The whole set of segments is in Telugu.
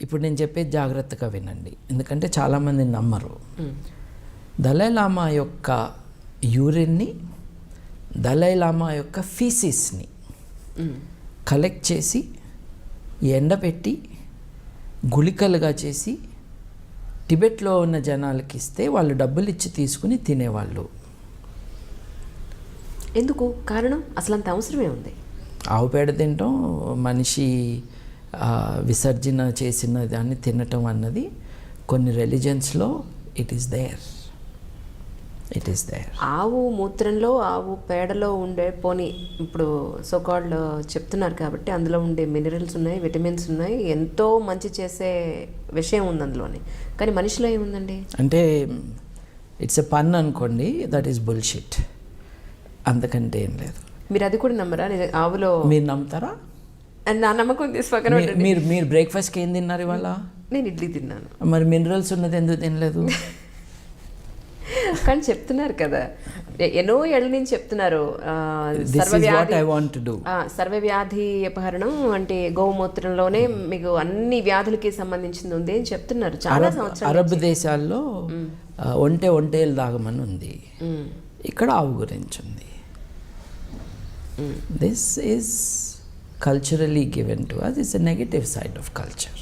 ఇప్పుడు నేను చెప్పేది జాగ్రత్తగా వినండి, ఎందుకంటే చాలామంది నమ్మరు. దలైలామా యొక్క యూరిన్ని, దలైలామా యొక్క ఫీసిస్ని కలెక్ట్ చేసి ఎండబెట్టి గుళికలుగా చేసి టిబెట్లో ఉన్న జనాలకి ఇస్తే వాళ్ళు డబ్బులు ఇచ్చి తీసుకుని తినేవాళ్ళు. ఎందుకు? కారణం అసలు అంత అవసరమే ఉంది. ఆవు పేడ తినటం, మనిషి విసర్జన చేసిన దాన్ని తినటం అన్నది కొన్ని రిలీజన్స్లో ఇట్ ఈస్ దేర్. ఆవు మూత్రంలో, ఆవు పేడలో ఉండే పోనీ ఇప్పుడు సోకాల్డ్ చెప్తున్నారు కాబట్టి అందులో ఉండే మినరల్స్ ఉన్నాయి, విటమిన్స్ ఉన్నాయి, ఎంతో మంచి చేసే విషయం ఉంది అందులోని. కానీ మనిషిలో ఏముందండి అంటే ఇట్స్ ఎ పన్ అనుకోండి, దట్ ఈస్ బుల్షిట్, అంతకంటే ఏం లేదు. మీరు అది కూడా నమ్మరా? ఆవులో మీరు నమ్ముతారా? నా నమ్మకం తీసుకొని మీరు బ్రేక్ఫాస్ట్కి ఏం తిన్నారు ఇవాళ? నేను ఇడ్లీ తిన్నాను. మరి మినరల్స్ ఉన్నది ఎందుకు తినలేదు? కానీ చెప్తున్నారు కదా, ఎన్నో ఏళ్ళ నుంచి చెప్తున్నారు సర్వవ్యాధి అపహరణం అంటే గోమూత్రంలోనే మీకు అన్ని వ్యాధులకి సంబంధించింది ఉంది అని చెప్తున్నారు చాలా సంవత్సరాలు. అరబ్ దేశాల్లో ఒంటేలు దాగమని ఉంది, ఇక్కడ ఆవు గురించి ఉంది. This is culturally given to us. It's a negative side of culture.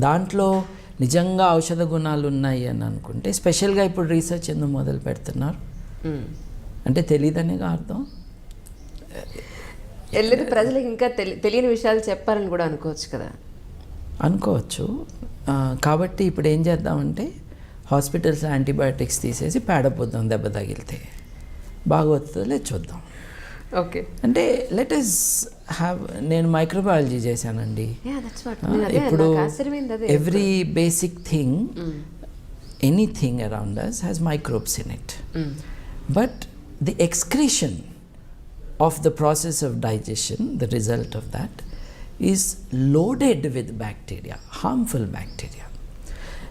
దాంట్లో నిజంగా ఔషధ గుణాలు ఉన్నాయి అని అనుకుంటే, స్పెషల్గా ఇప్పుడు రీసెర్చ్ ఎందుకు మొదలు పెడుతున్నారు అంటే తెలియదనేగా అర్థం. వెళ్ళేది ప్రజలకు ఇంకా తెలియని విషయాలు చెప్పాలని కూడా అనుకోవచ్చు కదా. అనుకోవచ్చు. కాబట్టి ఇప్పుడు ఏం చేద్దామంటే హాస్పిటల్స్ యాంటీబయాటిక్స్ తీసేసి పేడపోద్దాం, దెబ్బ తగిలితే బాగోతుందో లేదు చూద్దాం. ఓకే, అంటే లెట్ us హ్యావ్. నేను మైక్రోబయాలజీ చేశానండి. ఇప్పుడు every basic thing, anything around us has microbes in it. But the excretion of the process of digestion, the result of that, is loaded with bacteria, harmful bacteria.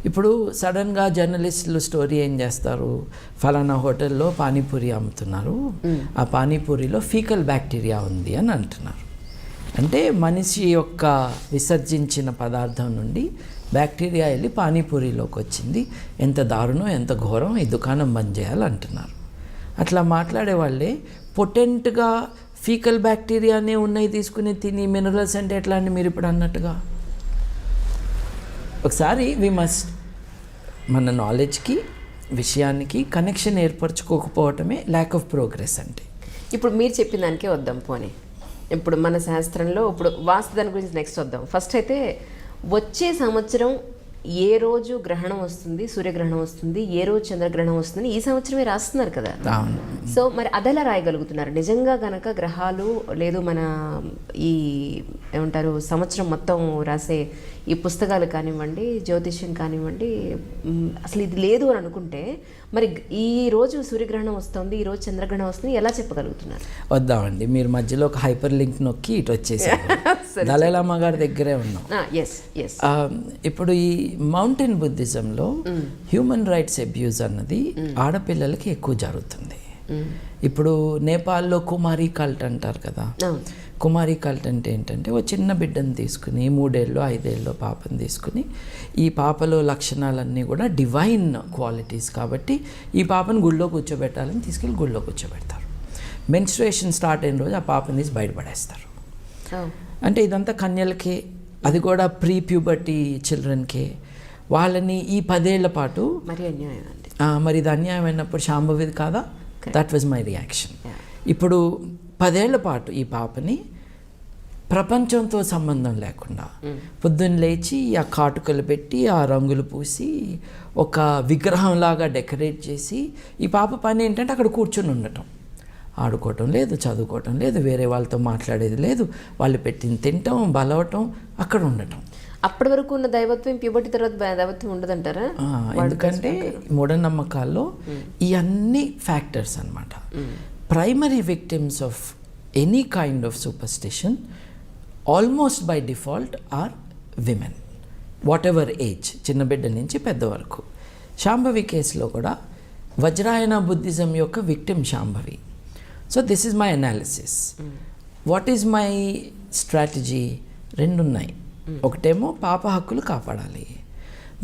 ఇప్పుడు సడన్గా జర్నలిస్టులు స్టోరీ ఏం చేస్తారు, ఫలానా హోటల్లో పానీపూరి అమ్ముతున్నారు, ఆ పానీపూరిలో ఫీకల్ బ్యాక్టీరియా ఉంది అని అంటున్నారు. అంటే మనిషి యొక్క విసర్జించిన పదార్థం నుండి బ్యాక్టీరియా వెళ్ళి పానీపూరిలోకి వచ్చింది, ఎంత దారుణం, ఎంత ఘోరం, ఈ దుకాణం బంద్ చేయాలంటున్నారు. అట్లా మాట్లాడే వాళ్ళే పొటెంట్గా ఫీకల్ బ్యాక్టీరియానే ఉన్నాయి తీసుకుని తిని మినరల్స్ అంటే ఎట్లా అండి మీరు ఇప్పుడు అన్నట్టుగా. ఒకసారి మన నాలెడ్జ్కి విషయానికి కనెక్షన్ ఏర్పరచుకోకపోవటమే ల్యాక్ ఆఫ్ ప్రోగ్రెస్ అంటే. ఇప్పుడు మీరు చెప్పిన దానికే వద్దాం పోనీ. ఇప్పుడు మన శాస్త్రంలో ఇప్పుడు వాస్తు దాని గురించి నెక్స్ట్ వద్దాం. ఫస్ట్ అయితే వచ్చే సంవత్సరం ఏ రోజు గ్రహణం వస్తుంది, సూర్యగ్రహణం వస్తుంది, ఏ రోజు చంద్రగ్రహణం వస్తుంది, ఈ సంవత్సరమే రాస్తున్నారు కదా. సో మరి అదెలా రాయగలుగుతున్నారు? నిజంగా కనుక గ్రహాలు లేదు మన ఈ ఏమంటారు సంవత్సరం మొత్తం రాసే ఈ పుస్తకాలు కానివ్వండి, జ్యోతిష్యం కానివ్వండి, అసలు ఇది లేదు అని అనుకుంటే మరి ఈ రోజు సూర్యగ్రహణం వస్తుంది, ఈ రోజు చంద్రగ్రహణం వస్తుంది, ఎలా చెప్పగలుగుతున్నారు? వద్దామండి, మీరు మధ్యలో ఒక హైపర్ లింక్ నొక్కి ఇటు వచ్చేసారు. దలైలామా గారి దగ్గరే ఉన్నాం. ఇప్పుడు ఈ మౌంటైన్ బుద్ధిజంలో హ్యూమన్ రైట్స్ అబ్యూజ్ అన్నది ఆడపిల్లలకి ఎక్కువ జరుగుతుంది. ఇప్పుడు నేపాల్లో కుమారి కల్ట్ అంటారు కదా. కుమారి కల్ట్ అంటే ఏంటంటే ఓ చిన్న బిడ్డను తీసుకుని 3 ఏళ్ళు 5 ఏళ్ళు పాపను తీసుకుని ఈ పాపలో లక్షణాలన్నీ కూడా డివైన్ క్వాలిటీస్ కాబట్టి ఈ పాపను గుళ్ళో కూర్చోబెట్టాలని తీసుకెళ్ళి గుళ్ళో కూర్చోబెడతారు. మెన్స్ట్రుయేషన్ స్టార్ట్ అయిన రోజు ఆ పాపని తీసి బయటపడేస్తారు. అంటే ఇదంతా కన్యలకే, అది కూడా ప్రీ ప్యూబర్టీ చిల్డ్రన్కే. వాళ్ళని ఈ 10 ఏళ్ల పాటు మరి ఇది అన్యాయం అయినప్పుడు శాంభవిది కాదా? That was my reaction. ఇప్పుడు 10 ఏళ్ల పాటు ఈ పాపని ప్రపంచంతో సంబంధం లేకుండా పొద్దున్న లేచి ఆ కాటుకలు పెట్టి ఆ రంగులు పూసి ఒక విగ్రహంలాగా డెకరేట్ చేసి ఈ పాప పని ఏంటంటే అక్కడ కూర్చొని ఉండటం, ఆడుకోవటం లేదు, చదువుకోవటం లేదు, వేరే వాళ్ళతో మాట్లాడేది లేదు, వాళ్ళు పెట్టిన తినటం, బలవటం, అక్కడ ఉండటం. అప్పటి వరకు ఉన్న దైవత్వం ప్యూబర్టీ తర్వాత దైవత్వం ఉండదంటారా? ఎందుకంటే మూఢనమ్మకాల్లో ఈ అన్ని ఫ్యాక్టర్స్ అన్నమాట. Primary victims of any kind of superstition almost by default are women, whatever age, చిన్న బిడ్డ నుంచి పెద్ద వరకు. శాంభవి కేసులో కూడా వజ్రాయన బుద్ధిజం యొక్క victim Shambhavi. So this is my analysis. What is my strategy? 2 ఉన్నాయి. ఒకటేమో పాప హక్కులు కాపాడాలి.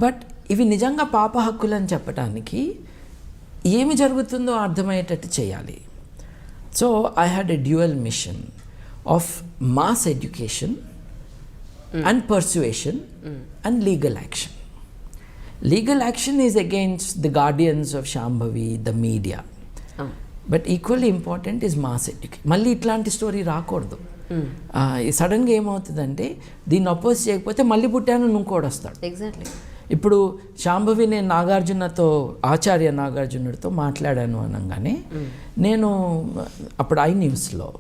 బట్ ఇవి నిజంగా పాప హక్కులు అని చెప్పడానికి ఏమి జరుగుతుందో అర్థమయ్యేటట్టు చేయాలి. So I had a dual machine of mass education and persuasion and legal action. Legal action is against the guardians of Shambhavi, the media. But equally important is mass education. మళ్ళీ ఇట్లాంటి స్టోరీ రాకూడదు. సడన్గా ఏమవుతుందంటే దీన్ని అపోజ్ చేయకపోతే మళ్ళీ పుట్టాను ఇంకోటి వస్తాడు. ఎగ్జాక్ట్లీ. ఇప్పుడు శాంభవి నేను నాగార్జునతో ఆచార్య నాగార్జునుడితో మాట్లాడాను అనగానే నేను అప్పుడు ఐ న్యూస్లో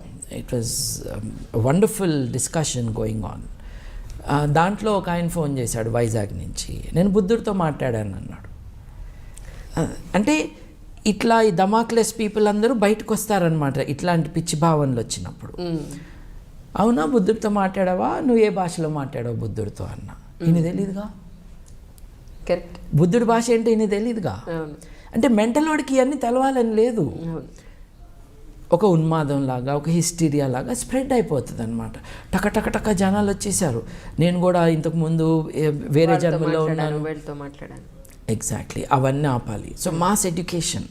it was wonderful discussion going on. దాంట్లో ఒక ఆయన ఫోన్ చేశాడు వైజాగ్ నుంచి, నేను బుద్ధుడితో మాట్లాడాను అన్నాడు. అంటే ఇట్లా ఈ ధమాక్లెస్ పీపుల్ అందరూ బయటకు వస్తారనమాట ఇట్లాంటి పిచ్చి భావనలు వచ్చినప్పుడు. అవునా బుద్ధుడితో మాట్లాడావా, నువ్వు ఏ భాషలో మాట్లాడావు బుద్ధుడితో అన్న, ఈయన తెలీదుగా. కరెక్ట్. బుద్ధుడి భాష ఏంటో ఈయన తెలీదుగా. అంటే మెంటల్ వాడికి ఇవన్నీ తెలవాలని లేదు. ఒక ఉన్మాదం లాగా, ఒక హిస్టీరియా లాగా స్ప్రెడ్ అయిపోతుంది అనమాట. టక జనాలు వచ్చేసారు. నేను కూడా ఇంతకుముందు వేరే జన్మలో ఉన్నాను, మాట్లాడాను. ఎగ్జాక్ట్లీ. అవన్నీ ఆపాలి. సో మాస్ ఎడ్యుకేషన్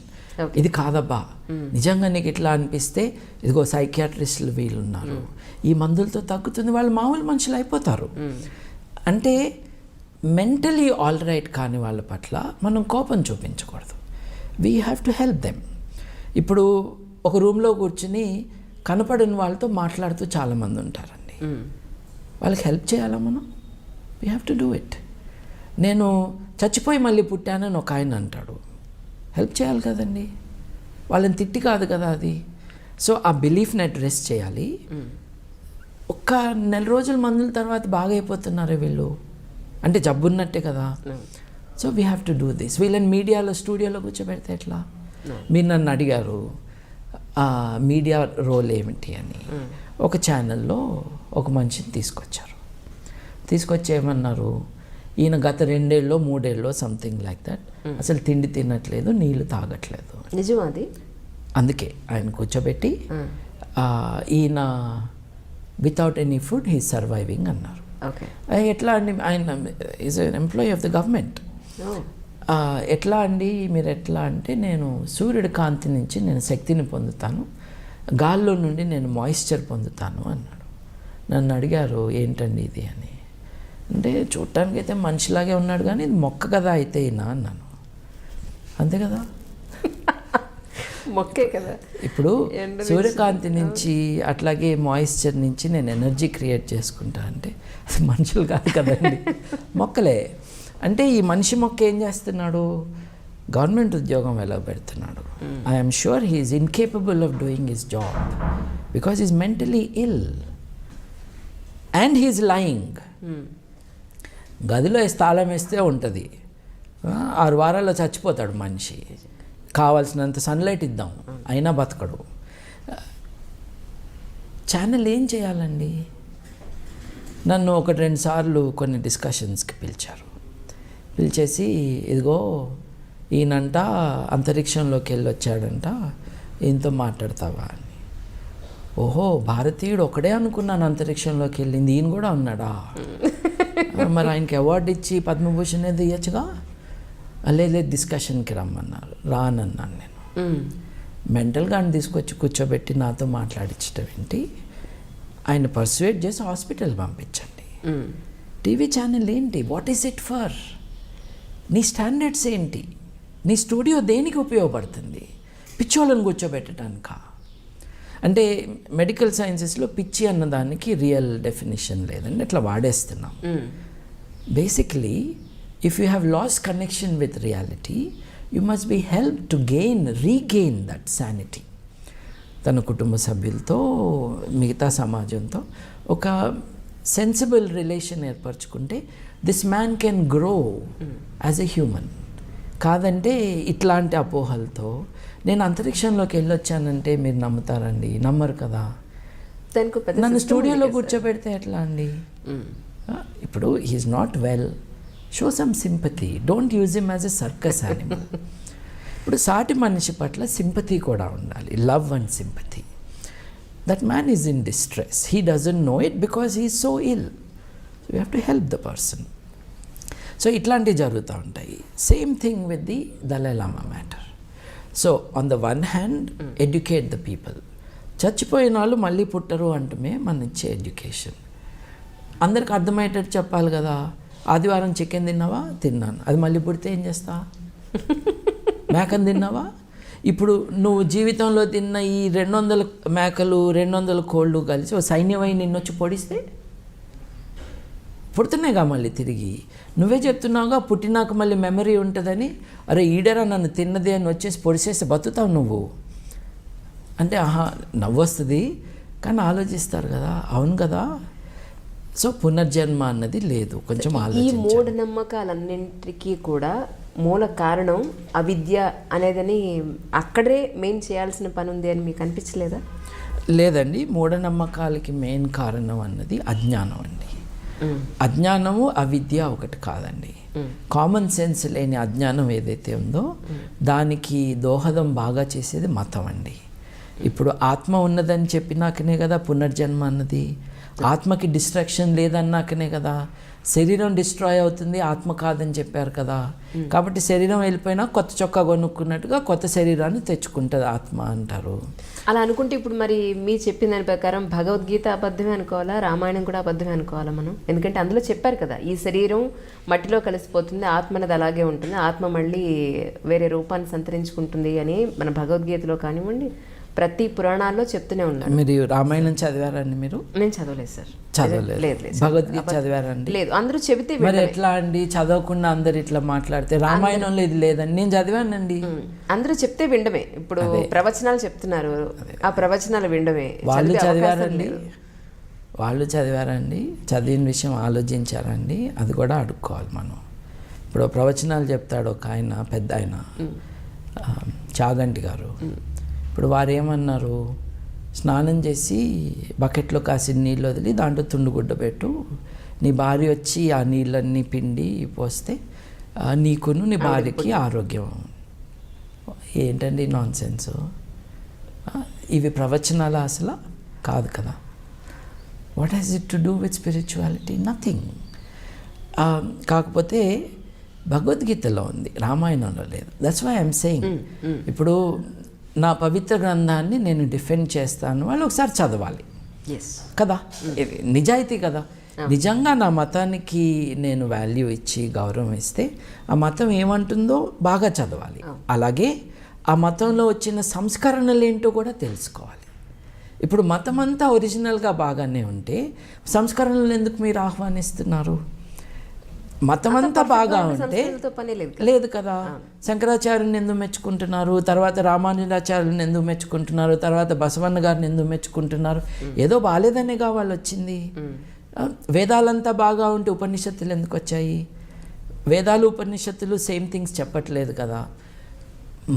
ఇది కాదబ్బా, నిజంగా నీకు ఇట్లా అనిపిస్తే ఇదిగో సైకియాట్రిస్టులు వీళ్ళు ఉన్నారు, ఈ మందులతో తగ్గుతుంది, వాళ్ళు మామూలు మనుషులు అయిపోతారు. అంటే మెంటలీ ఆల్ రైట్ కాని వాళ్ళ పట్ల మనం కోపం చూపించకూడదు. We have to help them. ఇప్పుడు ఒక రూమ్లో కూర్చుని కనపడిన వాళ్ళతో మాట్లాడుతూ చాలామంది ఉంటారండి. వాళ్ళకి హెల్ప్ చేయాలా మనం? We have to do it. నేను చచ్చిపోయి మళ్ళీ పుట్టానని ఒక ఆయన అంటాడు, హెల్ప్ చేయాలి కదండి, వాళ్ళని తిట్టి కాదు కదా అది. సో ఆ బిలీఫ్ని అడ్రెస్ చేయాలి. ఒక్క నెల రోజుల మందుల తర్వాత బాగా అయిపోతున్నారే వీళ్ళు, అంటే జబ్బున్నట్టే కదా. So we have to do this. వీళ్ళని మీడియాలో స్టూడియోలో కూర్చోబెడితే ఎట్లా? మీరు నన్ను అడిగారు మీడియా రోల్ ఏమిటి అని. ఒక ఛానల్లో ఒక మనిషిని తీసుకొచ్చి ఏమన్నారు, ఈయన గత 2 ఏళ్ళో 3 ఏళ్ళో సంథింగ్ లైక్ దట్ అసలు తిండి తినట్లేదు, నీళ్లు తాగట్లేదు. నిజం అది. అందుకే ఆయన కూర్చోబెట్టి ఈయన without any food he surviving అన్నారు. ఎట్లా అండి, ఆయన is N employee of the government. ఎట్లా అండి మీరు ఎట్లా అంటే, నేను సూర్యుడి కాంతి నుంచి నేను శక్తిని పొందుతాను, గాల్లో నుండి నేను మాయిశ్చర్ పొందుతాను అన్నాడు. నన్ను అడిగారు ఏంటండి ఇది అని. అంటే చూడటానికి అయితే మనిషిలాగే ఉన్నాడు కానీ ఇది మొక్క కదా అయితే అయినా అన్నాను. అంతే కదా, మొక్కే కదా. ఇప్పుడు సూర్యకాంతి నుంచి అట్లాగే మాయిశ్చర్ నుంచి నేను ఎనర్జీ క్రియేట్ చేసుకుంటా అంటే అది మనుషులు కాదు కదండి, మొక్కలే. అంటే ఈ మనిషి మొక్క ఏం చేస్తున్నాడు, గవర్నమెంట్ ఉద్యోగం ఎలా పెడుతున్నాడు. I'm sure he's incapable of doing his job because is mentally ill and he's lying. గదిలో తాళం వేస్తే ఉంటుంది, 6 వారాల్లో చచ్చిపోతాడు మనిషి. కావాల్సినంత సన్లైట్ ఇద్దాం అయినా బతకడు. ఛానల్ ఏం చేయాలండి? నన్ను 1-2 సార్లు కొన్ని డిస్కషన్స్కి పిలిచేసి ఇదిగో ఈయనంట అంతరిక్షంలోకి వెళ్ళొచ్చాడంట, ఈయనతో మాట్లాడతావా అని. ఓహో భారతీయుడు ఒకడే అనుకున్నాను అంతరిక్షంలోకి వెళ్ళింది, ఈయన కూడా ఉన్నాడా? మరి ఆయనకి అవార్డు ఇచ్చి పద్మభూషణ్ ఏదో ఇవ్వచ్చుగా. లేదు డిస్కషన్కి రమ్మన్నారు, రానన్నాను నేను. మెంటల్గా ఆయన తీసుకొచ్చి కూర్చోబెట్టి నాతో మాట్లాడించడం ఏంటి, ఆయన పర్సువేట్ చేసి హాస్పిటల్ పంపించండి. టీవీ ఛానల్ ఏంటి, వాట్ ఈస్ ఇట్ ఫర్? నీ స్టాండర్డ్స్ ఏంటి? నీ స్టూడియో దేనికి ఉపయోగపడుతుంది? పిచ్చోళ్ళని కూర్చోబెట్టడానిక? అంటే మెడికల్ సైన్సెస్లో పిచ్చి అన్నదానికి రియల్ డెఫినేషన్ లేదండి, అట్లా వాడేస్తున్నాం. Basically if you have lost connection with reality you must be help to regain that sanity. తన కుటుంబ సభ్యులతో మిగతా సమాజంతో ఒక సెన్సిబుల్ రిలేషన్ ఏర్పరచుకుంటే this man can grow as a human. కాదంటే ఇట్లాంటి అపోహలతో నేను అంతరిక్షంలోకి వెళ్ళొచ్చానంటే మీరు నమ్ముతారండి? నమ్మరు కదా. నన్ను స్టూడియోలో కూర్చోబెడితే ఎట్లా అండి? ఇప్పుడు he is not well, show some sympathy, don't use him as a circus animal. ఇప్పుడు సాటి మనిషి పట్ల సింపతి కూడా ఉండాలి, love and sympathy. That man is in distress, he doesn't know it because he is so ill. So we have to help the person. So ఇట్లాంటివి జరుగుతూ ఉంటాయి. Same thing with the Dalai Lama matter. So on the one hand educate the people. చచ్చిపోయిన వాళ్ళు మళ్ళీ పుట్టరు అంటమే మన ఇచ్చే ఎడ్యుకేషన్. అందరికి అర్థమయ్యేటట్టు చెప్పాలి కదా. ఆదివారం చికెన్ తిన్నావా? తిన్నాను. అది మళ్ళీ పుడితే ఏం చేస్తా? మేకను తిన్నావా? ఇప్పుడు నువ్వు జీవితంలో తిన్న ఈ 200 మేకలు 200 కోళ్ళు కలిసి ఓ సైన్యమై నిన్నొచ్చి పొడిస్తే పుడుతున్నాయిగా మళ్ళీ తిరిగి. నువ్వే చెప్తున్నావుగా పుట్టినాక మళ్ళీ మెమరీ ఉంటుందని. అరే ఈడరా నన్ను తిన్నది అని వచ్చేసి పొడిసేస్తే బతుకుతావు నువ్వు అంటే నవ్వు వస్తుంది, కానీ ఆలోచిస్తారు కదా. అవును కదా. సో పునర్జన్మ అన్నది లేదు. కొంచెం ఈ మూఢనమ్మకాలన్నింటికీ కూడా మూల కారణం అవిద్య అనేదని అక్కడే మెయిన్ చేయాల్సిన పని ఉంది అని మీకు అనిపించలేదా? లేదండి, మూఢనమ్మకాలకి మెయిన్ కారణం అన్నది అజ్ఞానం అండి. అజ్ఞానము అవిద్య ఒకటి కాదండి. కామన్ సెన్స్ లేని అజ్ఞానం ఏదైతే ఉందో దానికి దోహదం బాగా చేసేది మతం అండి. ఇప్పుడు ఆత్మ ఉన్నదని చెప్పినాకనే కదా పునర్జన్మ అన్నది. ఆత్మకి డిస్ట్రాక్షన్ లేదన్నాకనే కదా. శరీరం డిస్ట్రాయ్ అవుతుంది, ఆత్మ కాదని చెప్పారు కదా. కాబట్టి శరీరం వెళ్ళిపోయినా కొత్త చొక్కా కొనుక్కున్నట్టుగా కొత్త శరీరాన్ని తెచ్చుకుంటుంది ఆత్మ అంటారు. అలా అనుకుంటే ఇప్పుడు మరి మీరు చెప్పిన దాని ప్రకారం భగవద్గీత అబద్ధమే అనుకోవాలా, రామాయణం కూడా అబద్ధమే అనుకోవాలా మనం? ఎందుకంటే అందులో చెప్పారు కదా, ఈ శరీరం మట్టిలో కలిసిపోతుంది, ఆత్మ అనేది అలాగే ఉంటుంది, ఆత్మ మళ్ళీ వేరే రూపాన్ని సంతరించుకుంటుంది అని మన భగవద్గీతలో కానివ్వండి ప్రతి పురాణాల్లో చెప్తూనే ఉన్నారు. మీరు రామాయణం చదివారండి? మీరు? నేను చదవలేదు సార్. చదవలేదు. లేదు. భగవద్గీత చదివారండి? లేదు. అందరూ చెబితే మరి ఎట్లా అండి? చదవకుండా అందరు ఇట్లా మాట్లాడితే రామాయణంలో ఇది లేదండి. నేను చదివానండి. అందరూ చెప్తే వినడమే. ఇప్పుడు ప్రవచనాలు చెప్తున్నారు, ఆ ప్రవచనాలు వినడమే. వాళ్ళు చదివారండి? వాళ్ళు చదివారండి? చదివిన విషయం ఆలోచించారండి? అది కూడా అడుక్కోవాలి మనం. ఇప్పుడు ప్రవచనాలు చెప్తాడు ఒక ఆయన, పెద్ద ఆయన, చాగంటి గారు. ఇప్పుడు వారు ఏమన్నారు? స్నానం చేసి బకెట్లో కాసిన నీళ్ళు వదిలి దాంట్లో తుండుగుడ్డ పెట్టు, నీ భార్య వచ్చి ఆ నీళ్ళన్నీ పిండి పోస్తే నీకును నీ భార్యకి ఆరోగ్యం. ఏంటండి నాన్ సెన్స్? ఇవి ప్రవచనాలు అసలు కాదు కదా. What has it to do with spirituality? Nothing. కాకపోతే భగవద్గీతలో ఉంది, రామాయణంలో లేదు. That's why I'm saying. ఇప్పుడు నా పవిత్ర గ్రంథాన్ని నేను డిఫెండ్ చేస్తాను, వాళ్ళు ఒకసారి చదవాలి కదా. ఇది నిజాయితీ కదా. నిజంగా నా మతానికి నేను వాల్యూ ఇచ్చి గౌరవం ఇస్తే ఆ మతం ఏమంటుందో బాగా చదవాలి. అలాగే ఆ మతంలో వచ్చిన సంస్కరణలు ఏంటో కూడా తెలుసుకోవాలి. ఇప్పుడు మతం అంతా ఒరిజినల్గా బాగానే ఉంటే సంస్కరణలు ఎందుకు మీరు ఆహ్వానిస్తున్నారు? మతం అంతా బాగా ఉంటే లేదు కదా. శంకరాచార్యుని ఎందుకు మెచ్చుకుంటున్నారు, తర్వాత రామానుజాచార్యుని ఎందుకు మెచ్చుకుంటున్నారు, తర్వాత బసవన్న గారిని ఎందుకు మెచ్చుకుంటున్నారు? ఏదో బాగాలేదనేగా వాళ్ళు వచ్చింది. వేదాలంతా బాగా ఉంటే ఉపనిషత్తులు ఎందుకు వచ్చాయి? వేదాలు ఉపనిషత్తులు సేమ్ థింగ్స్ చెప్పట్లేదు కదా.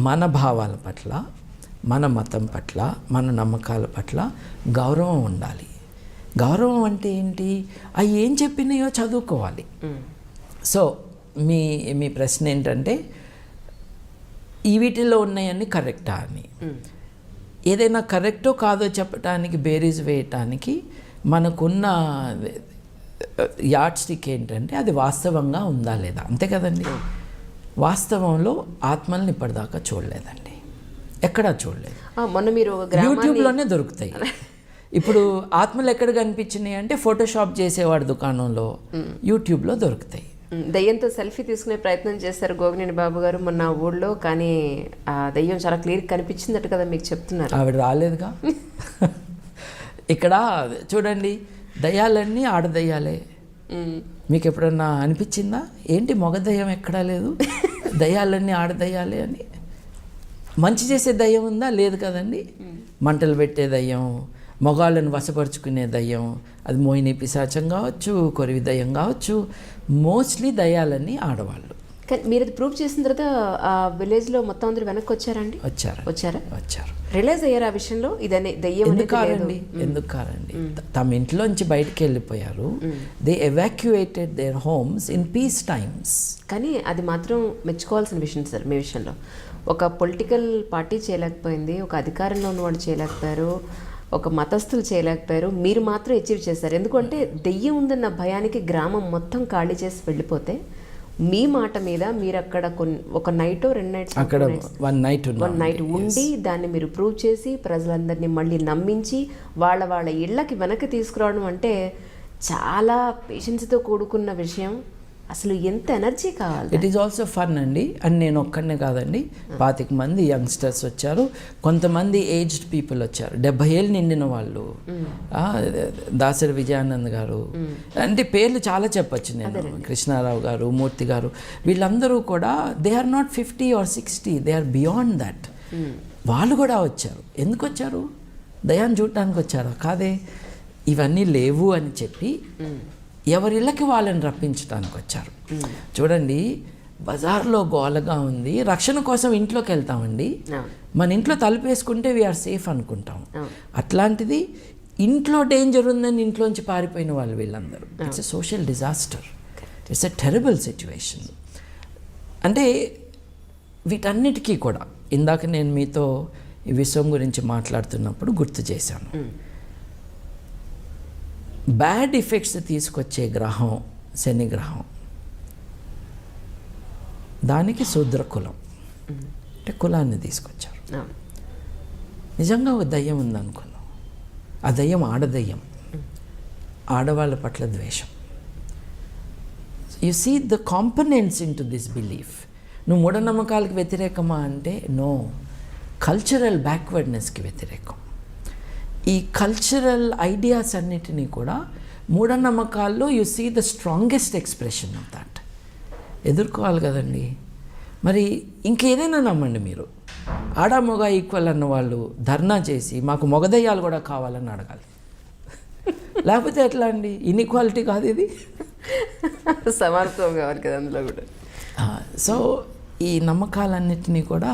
మన భావాల పట్ల, మన మతం పట్ల, మన నమ్మకాల పట్ల గౌరవం ఉండాలి. గౌరవం అంటే ఏంటి? అవి ఏం చెప్పినాయో చదువుకోవాలి. సో మీ ప్రశ్న ఏంటంటే ఈ వీటిల్లో ఉన్నాయన్నీ కరెక్టా అని. ఏదైనా కరెక్టో కాదో చెప్పడానికి, బేరీజ్ వేయటానికి మనకున్న యార్డ్ స్టిక్ ఏంటంటే అది వాస్తవంగా ఉందా లేదా, అంతే కదండి. వాస్తవంలో ఆత్మల్ని ఇప్పటిదాకా చూడలేదండి, ఎక్కడా చూడలేదు. మొన్న మీరు యూట్యూబ్లోనే దొరుకుతాయి. ఇప్పుడు ఆత్మలు ఎక్కడ కనిపించినాయి అంటే ఫోటోషాప్ చేసేవాడు దుకాణంలో, యూట్యూబ్లో దొరుకుతాయి. దయ్యంతో సెల్ఫీ తీసుకునే ప్రయత్నం చేస్తారు గోగినేని బాబు గారు మొన్న ఊళ్ళో, కానీ ఆ దయ్యం చాలా క్లియర్ కనిపించిందట కదా, మీకు చెప్తున్నారు. ఆవిడ రాలేదుగా. ఇక్కడ చూడండి, దయ్యాలన్నీ ఆడదయ్యాలే. మీకు ఎప్పుడన్నా అనిపించిందా ఏంటి మగ దయ్యం ఎక్కడా లేదు, దయ్యాలన్నీ ఆడదయ్యాలే అని? మంచి చేసే దయ్యం ఉందా? లేదు కదండి. మంటలు పెట్టే దయ్యం, మగాళ్ళను వశపరుచుకునే దయ్యం, అది మోహిని పిశాచం కావచ్చు, కొరివి దయ్యం కావచ్చు, మోస్ట్లీ దయ్యాలన్నీ ఆడవాళ్ళు. కానీ మీరు అది ప్రూవ్ చేసిన తర్వాత ఆ విలేజ్లో మొత్తం అందరూ వెనక్కి వచ్చారండి? వచ్చారు. రియలైజ్ అయ్యారు ఆ విషయంలో ఇదనే దయ్యం? ఎందుకు కారండి, తమ ఇంట్లోంచి బయటికి వెళ్ళిపోయారు. They evacuated there homes in peace times. కానీ అది మాత్రం మెచ్చుకోవాల్సిన విషయం సార్ మీ విషయంలో. ఒక పొలిటికల్ పార్టీ చేయలేకపోయింది, ఒక అధికారంలో ఉన్నవాడు చేయలేకపోయారు, ఒక మతస్థులు చేయలేకపోయారు, మీరు మాత్రం అచీవ్ చేశారు. ఎందుకంటే దెయ్యం ఉందన్న భయానికి గ్రామం మొత్తం ఖాళీ చేసి వెళ్ళిపోతే మీ మాట మీద మీరు అక్కడ ఒక నైట్ 2 నైట్స్ అక్కడ వన్ నైట్ ఉండి దాన్ని మీరు ప్రూవ్ చేసి ప్రజలందరినీ మళ్ళీ నమ్మించి వాళ్ళ ఇళ్ళకి వెనక్కి తీసుకురావడం అంటే చాలా పేషెన్స్తో కూడుకున్న విషయం. అసలు ఎంత ఎనర్జీ కావాలి. ఇట్ ఈస్ ఆల్సో ఫన్ అండి. అండ్ నేను ఒక్కడనే కాదండి, 25 మంది యంగ్స్టర్స్ వచ్చారు, కొంతమంది ఏజ్డ్ పీపుల్ వచ్చారు, 70 ఏళ్ళు నిండిన వాళ్ళు, దాసరి విజయానంద్ గారు, అంటే పేర్లు చాలా చెప్పచ్చు నేను, కృష్ణారావు గారు, మూర్తి గారు, వీళ్ళందరూ కూడా they are not 50 or 60, they are beyond that. వాళ్ళు కూడా వచ్చారు. ఎందుకు వచ్చారు? దయాన్ని చూడటానికి వచ్చారు కాదే, ఇవన్నీ లేవు అని చెప్పి ఎవరిళ్ళకి వాళ్ళని రప్పించడానికి వచ్చారు. చూడండి, బజార్లో గోలగా ఉంది, రక్షణ కోసం ఇంట్లోకి వెళ్తామండి, మన ఇంట్లో తలుపేసుకుంటే వీఆర్ సేఫ్ అనుకుంటాం. అట్లాంటిది ఇంట్లో డేంజర్ ఉందని ఇంట్లోంచి పారిపోయిన వాళ్ళు వీళ్ళందరూ. It's a social disaster, it's a terrible situation. అంటే వీటన్నిటికీ కూడా ఇందాక నేను మీతో ఈ విషయం గురించి మాట్లాడుతున్నప్పుడు గుర్తు చేశాను. బ్యాడ్ ఎఫెక్ట్స్ తీసుకొచ్చే గ్రహం శని గ్రహం, దానికి శూద్ర కులం అంటే కులాన్ని తీసుకొచ్చారు. నిజంగా ఒక దయ్యం ఉందనుకున్నాం, ఆ దయ్యం ఆడదయ్యం, ఆడవాళ్ళ పట్ల ద్వేషం. You see the components into this belief. నువ్వు మూఢనమ్మకాలకు వ్యతిరేకమా అంటే నో, కల్చరల్ బ్యాక్వర్డ్నెస్కి వ్యతిరేకం. ఈ కల్చరల్ ఐడియాస్ అన్నిటినీ కూడా మూఢనమ్మకాల్లో you see the strongest expression of that. ఎదుర్కోవాలి కదండి. మరి ఇంకేదైనా నమ్మండి, మీరు ఆడ మొగ ఈక్వల్ అన్న వాళ్ళు ధర్నా చేసి మాకు మొగదయ్యాలు కూడా కావాలని అడగాలి. లేకపోతే ఎట్లా అండి? ఇన్ఈక్వాలిటీ కాదు ఇది, సమానత్వం కావాలి కదా అందులో కూడా. సో ఈ నమ్మకాలన్నిటినీ కూడా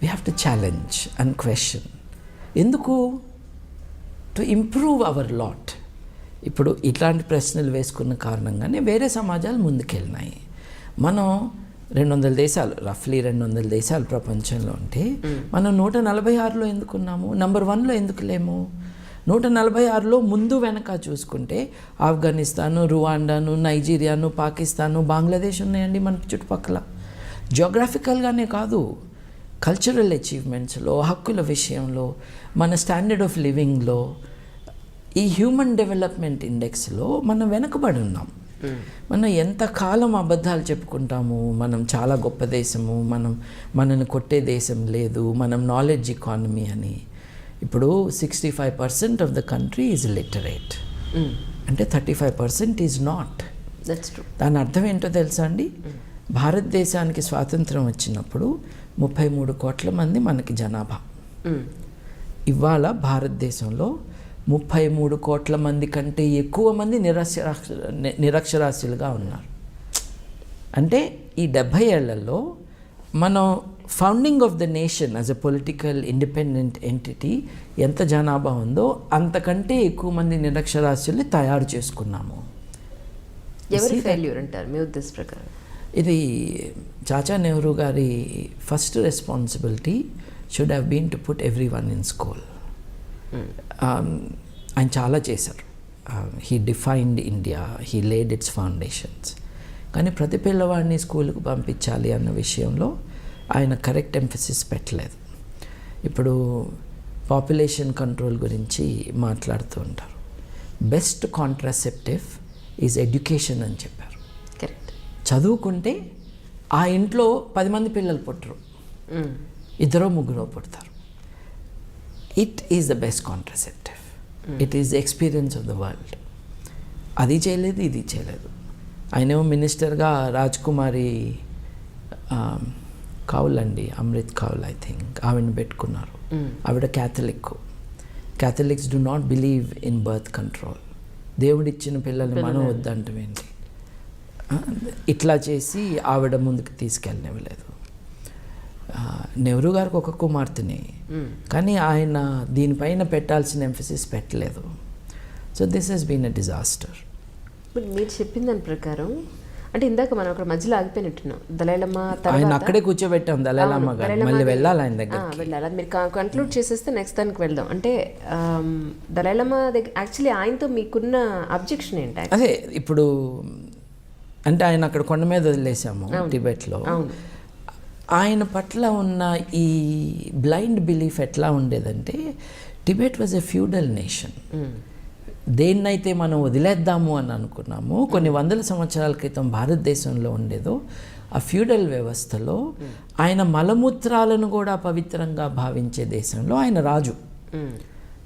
we have to challenge and question. ఎందుకు? To improve our lot. ఇప్పుడు ఇట్లాంటి ప్రశ్నలు వేసుకున్న కారణంగానే వేరే సమాజాలు ముందుకెళ్ళినాయి. మనం 200 దేశాలు, రఫ్లీ 200 దేశాలు ప్రపంచంలో ఉంటే మనం 146లో ఎందుకున్నాము? నంబర్ 1లో ఎందుకు లేము? 146లో ముందు వెనక చూసుకుంటే ఆఫ్ఘనిస్తాను, రువాండాను, నైజీరియాను, పాకిస్తాను, బంగ్లాదేశ్ ఉన్నాయండి మన చుట్టుపక్కల. జియోగ్రాఫికల్గానే కాదు, కల్చరల్ అచీవ్మెంట్స్లో, హక్కుల విషయంలో, మన స్టాండర్డ్ ఆఫ్ లివింగ్లో, ఈ హ్యూమన్ డెవలప్మెంట్ ఇండెక్స్లో మనం వెనకబడి ఉన్నాం. మనం ఎంతకాలం అబద్ధాలు చెప్పుకుంటాము, మనం చాలా గొప్ప దేశము, మనల్ని కొట్టే దేశం లేదు, మనం నాలెడ్జ్ ఎకానమీ అని. ఇప్పుడు 65% of the country is literate, అంటే 35% ఈజ్ నాట్. దాని అర్థం ఏంటో తెలుసా అండి? భారతదేశానికి స్వాతంత్రం వచ్చినప్పుడు 33 కోట్ల మంది మనకి జనాభా. ఇవాళ భారతదేశంలో 33 కోట్ల మంది కంటే ఎక్కువ మంది నిరక్షరాస్యులుగా ఉన్నారు. అంటే ఈ 70 ఏళ్లలో మనం founding of the nation as a political independent entity ఎంత జనాభా ఉందో అంతకంటే ఎక్కువ మంది నిరక్షరాస్యుల్ని తయారు చేసుకున్నాము. ఎవరి ఫెయిల్యూర్ అంటారు మీ ఉద్దేశ ప్రకారం? ఇది చాచా నెహ్రూ గారి first responsibility should have been to put every one in school. ఆయన చాలా చేశారు. He defined India, he laid its foundations. కానీ ప్రతి పిల్లవాడిని స్కూల్కి పంపించాలి అన్న విషయంలో ఆయన కరెక్ట్ ఎంఫసిస్ పెట్టలేదు. ఇప్పుడు పాపులేషన్ కంట్రోల్ గురించి మాట్లాడుతూ ఉంటారు. బెస్ట్ కాంట్రాసెప్టివ్ ఈజ్ ఎడ్యుకేషన్ అని చెప్పారు. కరెక్ట్. చదువుకుంటే ఆ ఇంట్లో 10 మంది పిల్లలు పుట్టరు, 2 3 పుడతారు. It is the best contraceptive. It is the experience of the world. అది చేయలేదు, ఇది చేయలేదు. ఆయనేమో మినిస్టర్గా రాజ్కుమారి కౌల్ అండి, అమృత్ కౌల్ ఐ థింక్, ఆవిడని పెట్టుకున్నారు. ఆవిడ Catholics do not believe in birth control. దేవుడిచ్చిన పిల్లల్ని మనం వద్దంటాం ఏంటి? ఇట్లా చేసి ఆవిడ ముందుకు తీసుకెళ్ళనివ్వలేదు. నెహ్రూ గారికి ఒక కుమార్తెని, కానీ ఆయన దీనిపైన పెట్టాల్సిన ఎంఫసిస్ పెట్టలేదు. So this has been a disaster. మీరు చెప్పిన దాని ప్రకారం అంటే ఇందాక మనం అక్కడ మధ్యలో ఆగిపోయినట్టున్నాం. దలైలమ్మ ఆయన తర్వాత అక్కడే కూర్చోబెట్టాం దలైలామా గారు, మళ్ళీ వెళ్ళాలి ఆయన దగ్గర. వెళ్ళాలి. అది మీరు కన్క్లూడ్ చేసేస్తే నెక్స్ట్ దానికి వెళ్దాం. అంటే దలైలమ్మ దగ్గర యాక్చువల్లీ ఆయనతో మీకున్న అబ్జెక్షన్ ఏంటి? అదే ఇప్పుడు అంటే ఆయన అక్కడ కొండ మీద వదిలేసాము టిబెట్లో. ఆయన పట్ల ఉన్న ఈ బ్లైండ్ బిలీఫ్ ఎట్లా ఉండేదంటే, Tibet was a feudal nation. దేన్నైతే మనం వదిలేద్దాము అని అనుకున్నాము కొన్ని వందల సంవత్సరాల క్రితం భారతదేశంలో ఉండేదో, ఆ ఫ్యూడల్ వ్యవస్థలో ఆయన మలమూత్రాలను కూడా పవిత్రంగా భావించే దేశంలో ఆయన రాజు.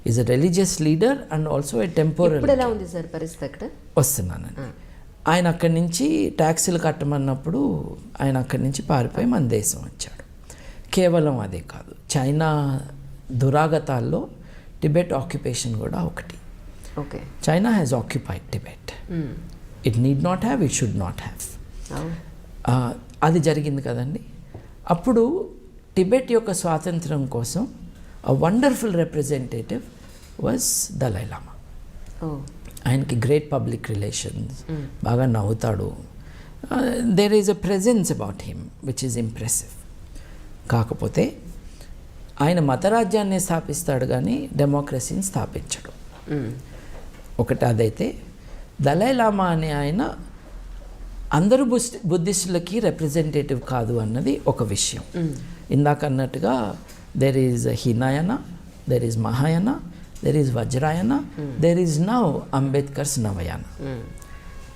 Is a religious leader and also a temporary. ఇప్పుడు ఎలా ఉంది సార్ పరిస్థితి అక్కడ? వస్తున్నానండి. ఆయన అక్కడి నుంచి ట్యాక్సీలు కట్టమన్నప్పుడు ఆయన అక్కడి నుంచి పారిపోయి మన దేశం వచ్చాడు. కేవలం అదే కాదు, చైనా దురాగతాల్లో టిబెట్ ఆక్యుపేషన్ కూడా ఒకటి. Okay, China has occupied Tibet. It need not have, it should not have. అది జరిగింది కదండి. అప్పుడు టిబెట్ యొక్క స్వాతంత్రం కోసం a wonderful representative was Dalai Lama. ఆయనకి గ్రేట్ పబ్లిక్ రిలేషన్స్, బాగా నవ్వుతాడు. There is a presence about him which is impressive. కాకపోతే ఆయన మతరాజ్యాన్ని స్థాపిస్తాడు కానీ డెమోక్రసీని స్థాపించడు. ఒకటి అదైతే, దలైలామా అనే ఆయన అందరూ బుద్ధిస్టులకి రిప్రజెంటేటివ్ కాదు అన్నది ఒక విషయం. ఇందాక అన్నట్టుగా there is Hinayana, there is Mahayana, there is Vajrayana, there is now Ambedkar's Navayana.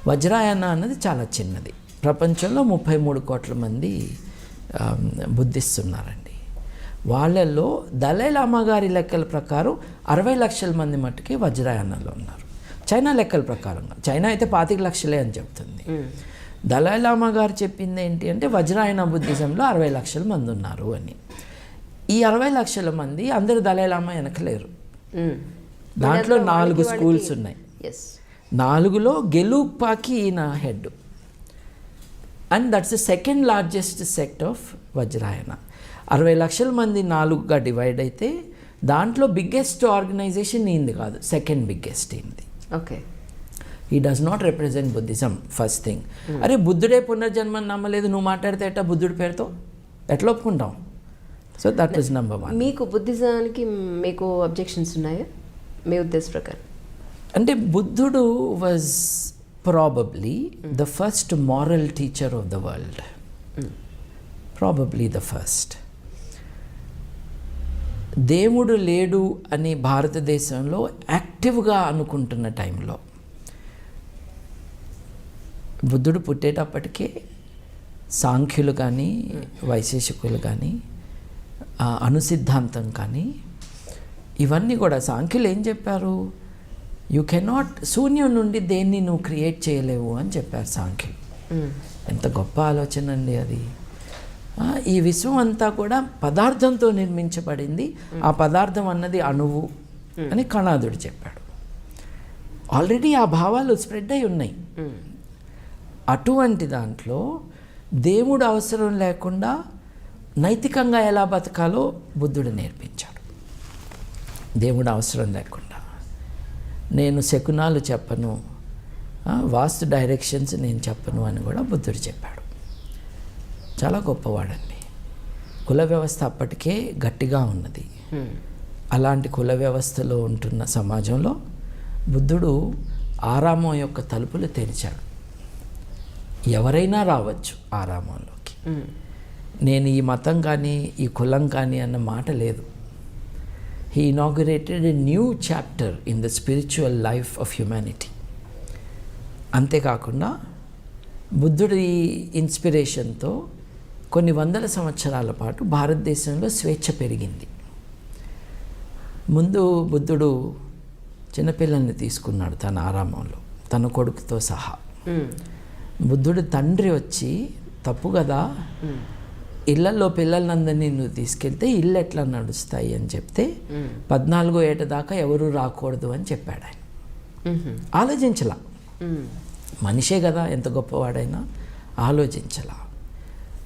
Vajrayana అన్నది చాలా చిన్నది. ప్రపంచంలో 33 కోట్ల మంది బుద్ధిస్ట్ ఉన్నారండి. వాళ్ళల్లో దలైలామా గారి లెక్కల ప్రకారం 60 లక్షల మంది మట్టుకి వజ్రాయనలో ఉన్నారు. చైనా లెక్కల ప్రకారంగా, చైనా అయితే 25 లక్షలే అని చెప్తుంది. దలైలామా గారు చెప్పింది ఏంటి అంటే వజ్రాయన బుద్ధిజంలో 60 లక్షల మంది ఉన్నారు అని. ఈ 60 లక్షల మంది అందరూ దలైలామా వెనకలేరు. దాంట్లో 4 స్కూల్స్ ఉన్నాయి. 4లో గెలూక్పాకి ఈయన head. And that's the second largest sect of Vajrayana. 60 లక్షల మంది 4గా డివైడ్ అయితే దాంట్లో బిగ్గెస్ట్ ఆర్గనైజేషన్ ఈయనది కాదు, సెకండ్ బిగ్గెస్ట్ ఈయనది. ఓకే, ఈ does not represent Buddhism. First thing, అరే బుద్ధుడే పునర్జన్మని నమ్మలేదు, నువ్వు మాట్లాడితే ఎట్లా బుద్ధుడి పేరుతో ఎట్లా ఒప్పుకుంటాం? So that is number 1. మీకు బుద్ధిజానికి మీకు అబ్జెక్షన్స్ ఉన్నాయా మీ ఉద్దేశ ప్రకారం? అంటే బుద్ధుడు was probably the first moral teacher of the world. Probably the first. దేవుడు లేడు అని భారతదేశంలో యాక్టివ్గా అనుకుంటున్న టైంలో బుద్ధుడు పుట్టేటప్పటికే సాంఖ్యులు కానీ వైశేషికులు కానీ అనుసిద్ధాంతం కానీ ఇవన్నీ కూడా, సాంఖ్యులు ఏం చెప్పారు? యూ కెనాట్, శూన్యం నుండి దేన్ని నువ్వు క్రియేట్ చేయలేవు అని చెప్పారు సాంఖ్యులు. ఎంత గొప్ప ఆలోచన అండి అది. ఈ విశ్వం అంతా కూడా పదార్థంతో నిర్మించబడింది, ఆ పదార్థం అన్నది అణువు అని కణాదుడు చెప్పాడు. ఆల్రెడీ ఆ భావాలు స్ప్రెడ్ అయి ఉన్నాయి. అటువంటి దాంట్లో దేవుడు అవసరం లేకుండా నైతికంగా ఎలా బతకాలో బుద్ధుడు నేర్పించాడు. దేవుడు అవసరం లేకుండా నేను శకునాలు చెప్పను, వాస్తు డైరెక్షన్స్ నేను చెప్పను అని కూడా బుద్ధుడు చెప్పాడు. చాలా గొప్పవాడండి. కుల వ్యవస్థ అప్పటికే గట్టిగా ఉన్నది. అలాంటి కుల వ్యవస్థలో ఉంటున్న సమాజంలో బుద్ధుడు ఆరామం యొక్క తలుపులు తెరిచాడు. ఎవరైనా రావచ్చు ఆరామంలోకి. నేను ఈ మతం కానీ ఈ కులం కానీ అన్న మాట లేదు. He inaugurated a new chapter in the spiritual life of humanity. అంతేకాకుండా బుద్ధుడి ఇన్స్పిరేషన్తో కొన్ని వందల సంవత్సరాల పాటు భారతదేశంలో స్వేచ్ఛ పెరిగింది. ముందు బుద్ధుడు చిన్నపిల్లల్ని తీసుకున్నాడు తన ఆరామంలో, తన కొడుకుతో సహా. బుద్ధుడు తండ్రి వచ్చి, తప్పు కదా, ఇళ్లలో పిల్లలందరినీ నువ్వు తీసుకెళ్తే ఇల్లు ఎట్లా నడుస్తాయి అని చెప్తే 14వ ఏట దాకా ఎవరు రాకూడదు అని చెప్పాడు ఆయన. ఆలోచించలా, మనిషే కదా ఎంత గొప్పవాడైనా, ఆలోచించలా.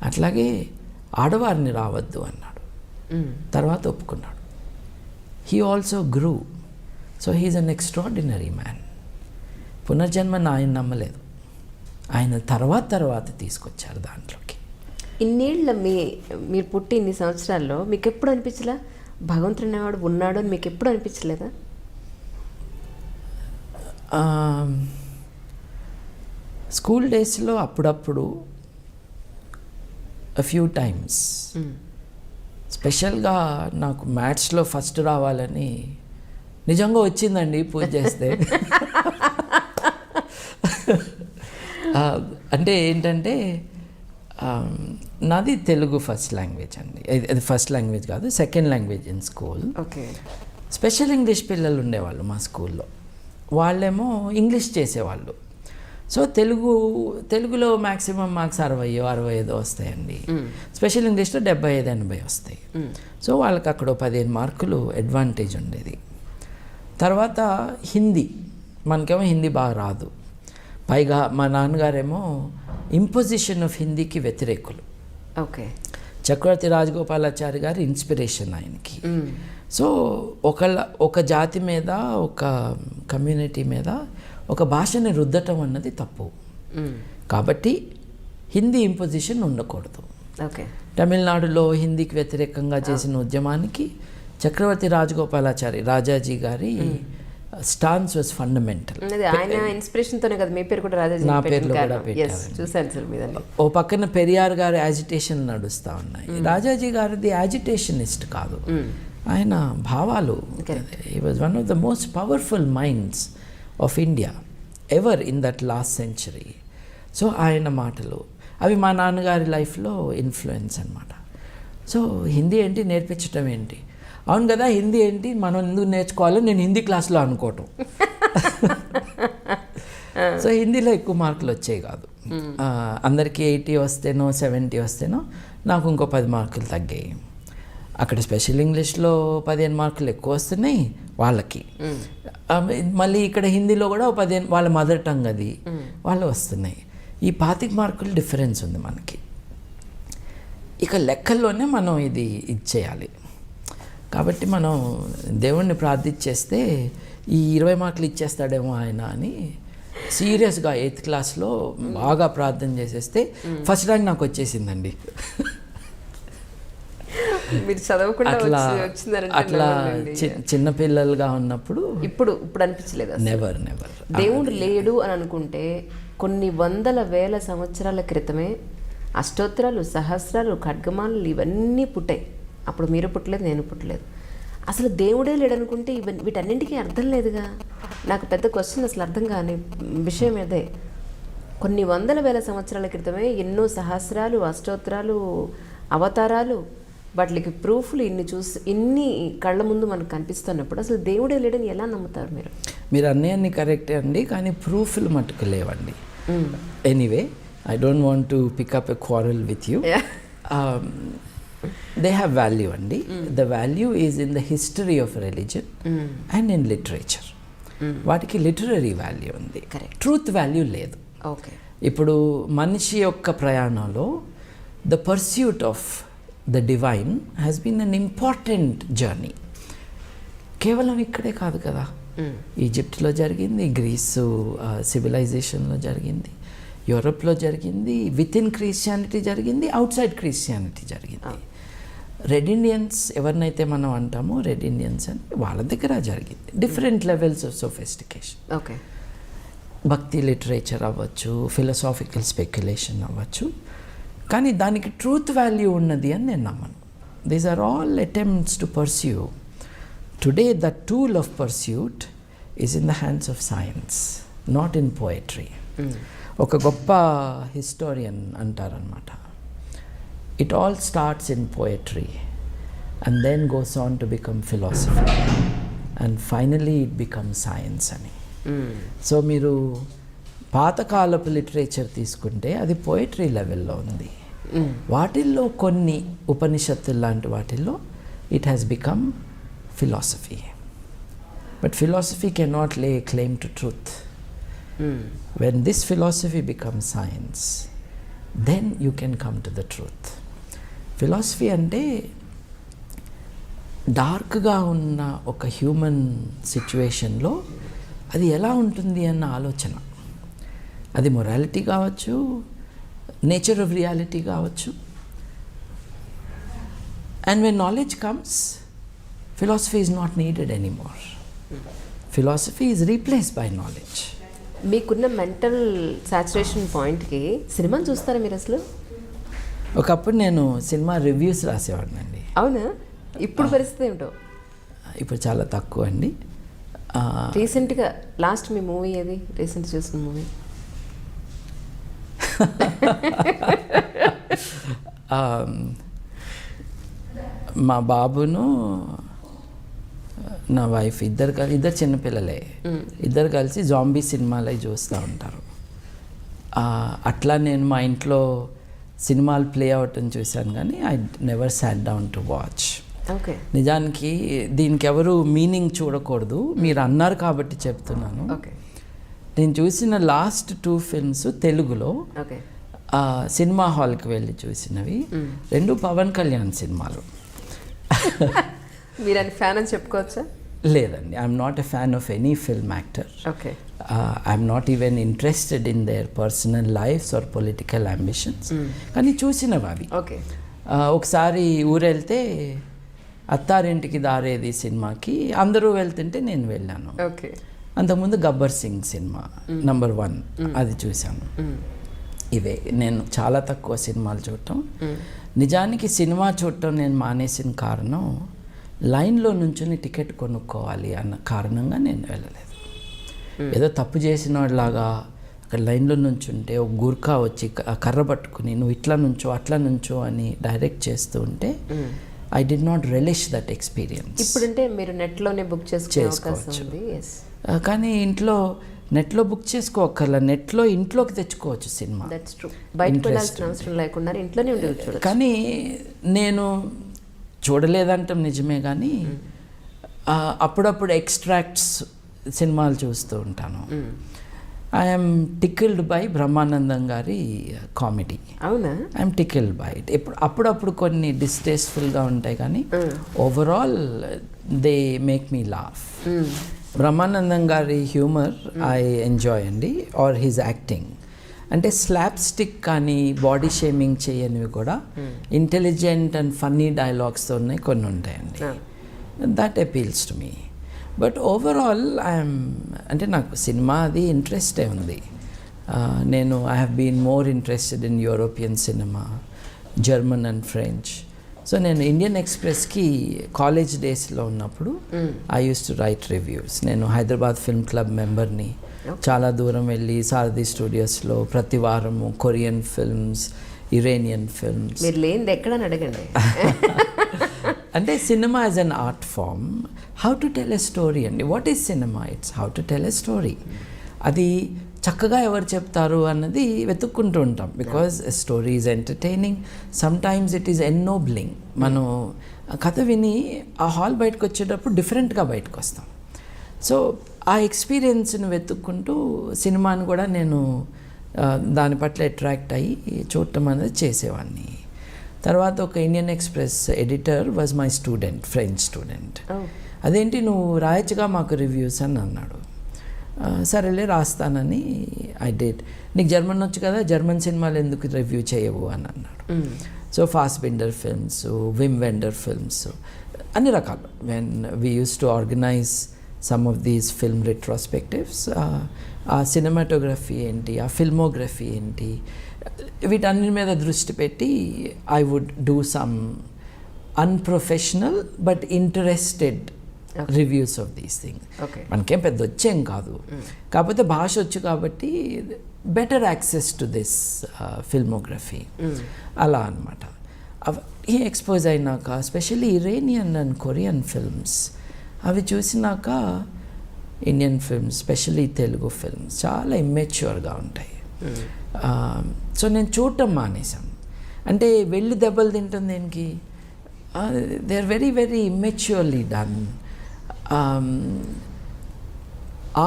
అట్లాగే ఆడవారిని రావద్దు అన్నాడు. తర్వాత ఒప్పుకున్నాడు. He also grew. So he is an extraordinary man. పునర్జన్మని ఆయన నమ్మలేదు, ఆయన తర్వాత తీసుకొచ్చారు దాంట్లోకి. ఇన్నేళ్ళ మీరు పుట్టి ఇన్ని సంవత్సరాల్లో మీకు ఎప్పుడు అనిపించలా భగవంతుడు అనేవాడు ఉన్నాడు అని మీకు ఎప్పుడు అనిపించలేదా? స్కూల్ డేస్లో అప్పుడప్పుడు ఫ్యూ టైమ్స్ స్పెషల్గా నాకు మ్యాథ్స్లో ఫస్ట్ రావాలని నిజంగా వచ్చిందండి పూజ చేస్తే. అంటే ఏంటంటే నాది తెలుగు ఫస్ట్ లాంగ్వేజ్ అండి. అది ఫస్ట్ లాంగ్వేజ్ కాదు, second language in school. Okay. Special English పిల్లలు ఉండేవాళ్ళు మా స్కూల్లో, వాళ్ళేమో ఇంగ్లీష్ చేసేవాళ్ళు. సో తెలుగులో మ్యాక్సిమం మార్క్స్ 60-65 వస్తాయండి. స్పెషల్ ఇంగ్లీష్లో 75-80 వస్తాయి. సో వాళ్ళకి అక్కడ 15 మార్కులు అడ్వాంటేజ్ ఉండేది. తర్వాత హిందీ, మనకేమో హిందీ బాగా రాదు. పైగా మా నాన్నగారేమో ఇంపోజిషన్ ఆఫ్ హిందీకి వ్యతిరేకులు. ఓకే. చక్రవర్తి రాజగోపాలాచారి గారి ఇన్స్పిరేషన్ ఆయనకి. సో ఒక జాతి మీద, ఒక కమ్యూనిటీ మీద ఒక భాషని రుద్దటం అన్నది తప్పు. కాబట్టి హిందీ ఇంపోజిషన్ ఉండకూడదు. ఓకే. తమిళనాడులో హిందీకి వ్యతిరేకంగా చేసిన ఉద్యమానికి చక్రవర్తి రాజగోపాలాచారి, రాజాజీ గారి స్టాన్స్ వాజ్ ఫండమెంటల్. ఆయన ఇన్స్పిరేషన్తోనే కదా మీ పేరు కూడా రాజాజీ, నా పేర్లో కూడా పెట్టారు. చూశాను సార్ మీదని. ఓ పక్కన పెరియార్ గారి యాజిటేషన్ నడుస్తూ ఉన్నాయి. రాజాజీ గారిది యాజిటేషనిస్ట్ కాదు, ఆయన భావాలు. He was one of the most powerful minds of India ever in that last century. So ఆయన మాటలు అవి మా నాన్నగారి లైఫ్లో ఇన్ఫ్లుయెన్స్ అనమాట. సో హిందీ ఏంటి, నేర్పించటం ఏంటి, అవును కదా హిందీ ఏంటి, మనం ఎందుకు నేర్చుకోవాలి, నేను హిందీ క్లాస్లో అనుకోవటం. సో హిందీలో ఎక్కువ మార్కులు వచ్చాయి కాదు. అందరికీ 80 వస్తేనో 70 వస్తేనో నాకు ఇంకో 10 మార్కులు తగ్గాయి. అక్కడ స్పెషల్ ఇంగ్లీష్లో 15 మార్కులు ఎక్కువ వస్తున్నాయి వాళ్ళకి. మళ్ళీ ఇక్కడ హిందీలో కూడా 15, వాళ్ళ మదర్ టంగ్ అది, వాళ్ళు వస్తున్నాయి. ఈ 25 మార్కులు డిఫరెన్స్ ఉంది మనకి. ఇక లెక్కల్లోనే మనం ఇది చేయాలి. కాబట్టి మనం దేవుణ్ణి ప్రార్థించేస్తే ఈ 20 మార్కులు ఇచ్చేస్తాడేమో ఆయన అని సీరియస్గా 8th క్లాస్లో బాగా ప్రార్థన చేసేస్తే ఫస్ట్ ర్యాంక్ నాకు వచ్చేసిందండి. మీరు చదవకుండా అట్లా చిన్నపిల్లలుగా ఉన్నప్పుడు ఇప్పుడు అనిపించలేదు నెవర్ దేవుడు లేడు అని అనుకుంటే కొన్ని వందల వేల సంవత్సరాల క్రితమే అష్టోత్తరాలు, సహస్రాలు, ఖడ్గమాలు ఇవన్నీ పుట్టాయి. అప్పుడు మీరు పుట్టలేదు, నేను పుట్టలేదు. అసలు దేవుడే లేడనుకుంటే వీటన్నింటికీ అర్థం లేదుగా. నాకు పెద్ద క్వశ్చన్ అసలు అర్థం కాని విషయం అదే. కొన్ని వందల వేల సంవత్సరాల క్రితమే ఎన్నో సహస్రాలు, అష్టోత్తరాలు, అవతారాలు, వాటికి ప్రూఫ్లు ఇన్ని కళ్ళ ముందు మనకు కనిపిస్తున్నప్పుడు అసలు దేవుడే లేడని ఎలా నమ్ముతారు మీరు? మీరు అన్నీ కరెక్టే అండి, కానీ ప్రూఫ్లు మట్టుకు లేవండి. Anyway, I don't want to pick up a quarrel with you. They have value అండి. The value is in the history of religion and in literature. వాటికి లిటరరీ వాల్యూ ఉంది, ట్రూత్ వాల్యూ లేదు. ఓకే. ఇప్పుడు మనిషి యొక్క ప్రయాణంలో the pursuit of the divine has been an important journey. కేవలం ఇక్కడే కాదు కదా, ఈజిప్ట్లో జరిగింది, గ్రీసు సివిలైజేషన్లో జరిగింది, యూరోప్లో జరిగింది, విత్ ఇన్ క్రిస్టియానిటీ జరిగింది, అవుట్ సైడ్ క్రిస్టియానిటీ జరిగింది. రెడ్ ఇండియన్స్ ఎవరినైతే మనం అంటామో రెడ్ ఇండియన్స్ అని వాళ్ళ దగ్గర జరిగింది. Different levels of sophistication. Okay. Bhakti literature అవ్వచ్చు, ఫిలసాఫికల్ స్పెక్యులేషన్ అవ్వచ్చు, కానీ దానికి ట్రూత్ వాల్యూ ఉన్నది అని నేను నమ్మను. These are all attempts to pursue. Today the tool of pursuit is in the hands of science, not in poetry. ఒక గొప్ప హిస్టోరియన్ అంటారనమాట, it all starts in poetry and then goes on to become philosophy and finally it become science అని. సో మీరు పాతకాలపు లిటరేచర్ తీసుకుంటే అది పోయట్రీ లెవెల్లో ఉంది. వాటిల్లో కొన్ని ఉపనిషత్తులు లాంటి వాటిల్లో it has become philosophy. But philosophy cannot lay claim to truth. When this philosophy becomes science, then you can come to the truth. Philosophy అంటే డార్క్గా ఉన్న ఒక హ్యూమన్ సిచ్యువేషన్లో అది ఎలా ఉంటుంది అన్న ఆలోచన. అది మొరాలిటీ కావచ్చు, నేచర్ ఆఫ్ రియాలిటీ కావచ్చు. And when knowledge comes, philosophy is not needed anymore. Philosophy is replaced by knowledge. మీకున్న మెంటల్ సాచురేషన్ పాయింట్కి సినిమాని చూస్తారా మీరు అసలు? ఒకప్పుడు నేను సినిమా రివ్యూస్ రాసేవాడినండి. అవునా? ఇప్పుడు పరిస్థితి ఏమిటో? ఇప్పుడు చాలా తక్కువ అండి. రీసెంట్గా లాస్ట్ మీ మూవీ ఏది? రీసెంట్ చూసిన మూవీ? మా బాబును నా వైఫ్ ఇద్దరు చిన్నపిల్లలే, ఇద్దరు కలిసి జాంబీ సినిమాలు అవి చూస్తూ ఉంటారు. అట్లా నేను మా ఇంట్లో సినిమాలు ప్లే అవటం చూశాను, కానీ I never sat down to watch. Okay. నిజానికి దీనికి ఎవరు మీనింగ్ చూడకూడదు, మీరు అన్నారు కాబట్టి చెప్తున్నాను. ఓకే. నేను చూసిన లాస్ట్ 2 ఫిల్మ్స్ తెలుగులో ఓకే సినిమా హాల్కి వెళ్ళి చూసినవి, 2 పవన్ కళ్యాణ్ సినిమాలు. మీరు అని ఫ్యాన్ అని చెప్పుకోవచ్చా? లేదండి, I'm not a fan of any film actor. Okay. I'm not even interested in their personal lifes or political ambitions. కానీ చూసినవి అవి. ఓకే. ఒకసారి ఊరెళ్తే అత్తారింటికి దారేది సినిమాకి అందరూ వెళ్తుంటే నేను వెళ్ళాను. ఓకే. అంతకుముందు గబ్బర్ సింగ్ సినిమా నంబర్ 1 అది చూశాను. ఇవే నేను చాలా తక్కువ సినిమాలు చూడటం. నిజానికి సినిమా చూడటం నేను మానేసిన కారణం, లైన్లో నుంచుని టికెట్ కొనుక్కోవాలి అన్న కారణంగా నేను వెళ్ళలేదు. ఏదో తప్పు చేసిన వాళ్ళలాగా అక్కడ లైన్లో నుంచుంటే ఒక గుర్ఖా వచ్చి కర్ర పట్టుకుని నువ్వు ఇట్లా నుంచో అట్లా నుంచో అని డైరెక్ట్ చేస్తూ ఉంటే I did not relish that experience. ఇప్పుడంటే మీరు నెట్లోనే బుక్ చేసుకోవచ్చు. కానీ నెట్లో బుక్ చేసుకోవక్కర్లా, నెట్లో ఇంట్లోకి తెచ్చుకోవచ్చు సినిమా. కానీ నేను చూడలేదంటాం నిజమే, కానీ అప్పుడప్పుడు ఎక్స్ట్రాక్ట్స్ సినిమాలు చూస్తూ ఉంటాను. ఐఎమ్ టికిల్డ్ బై బ్రహ్మానందం గారి కామెడీ. అవునా? I'm tickled by it. అప్పుడప్పుడు కొన్ని డిస్టేస్ఫుల్గా ఉంటాయి, కానీ overall they make me laugh. Brahmanandam గారి హ్యూమర్ ఐ ఎంజాయ్ అండి, ఆర్ హిజ్ యాక్టింగ్. అంటే స్లాప్ స్టిక్ కానీ బాడీ షేమింగ్ చేయనివి కూడా ఇంటెలిజెంట్ అండ్ ఫన్నీ డైలాగ్స్తో ఉన్నాయి, కొన్ని ఉంటాయండి. That appeals to me. But overall అంటే నాకు సినిమా అది ఇంట్రెస్టే ఉంది. నేను I have been more interested in European cinema, German and French. So నేను ఇండియన్ ఎక్స్ప్రెస్కి కాలేజ్ డేస్లో ఉన్నప్పుడు I use to right reviews. నేను హైదరాబాద్ ఫిల్మ్ క్లబ్ మెంబర్ని. చాలా దూరం వెళ్ళి సారథి స్టూడియోస్లో ప్రతి వారము కొరియన్ ఫిల్మ్స్, ఇరానియన్ ఫిల్మ్స్. మీరు లేనిది ఎక్కడని అడగండి. అంటే cinema as an art form, how to tell a story అండి. What is cinema? It's how to tell a story. అది చక్కగా ఎవరు చెప్తారు అన్నది వెతుక్కుంటూ ఉంటాం. Because story is entertaining, sometimes it is ennobling. మనం కథ విని ఆ హాల్ బయటకు వచ్చేటప్పుడు డిఫరెంట్గా బయటకు వస్తాం. సో ఆ ఎక్స్పీరియన్స్ని వెతుక్కుంటూ సినిమాని కూడా నేను దాని పట్ల అట్రాక్ట్ అయ్యి చూడటం అనేది చేసేవాడిని. తర్వాత ఒక Indian Express editor was my student, French student. అదేంటి నువ్వు రాయచ్చుగా మాకు రివ్యూస్ అని అన్నాడు. సరేలే రాస్తానని ఐ డిడ్. నీకు జర్మన్ వచ్చు కదా, జర్మన్ సినిమాలు ఎందుకు రివ్యూ చేయవు అని అన్నాడు. So Fassbinder films, Wim Wender films, అన్ని రకాలు. When we use to organise some of these film retrospectives, ఆ సినిమాటోగ్రఫీ ఏంటి, ఆ ఫిల్మోగ్రఫీ ఏంటి, వీటన్ని మీద దృష్టి పెట్టి I would do some unprofessional but interested reviews of these things. మనకేం పెద్ద వచ్చేం కాదు, కాకపోతే భాష వచ్చు కాబట్టి better access to this filmography. అలా అనమాట. ఈ ఎక్స్పోజ్ అయినాక specially Iranian and Korean films అవి చూసినాక Indian films, specially Telugu films చాలా ఇమ్మెచ్యూర్గా ఉంటాయి. సో నేను చూడటం మానేశాను. అంటే వెళ్ళి దెబ్బలు తింటుంది దేనికి? They are very very immaturely done.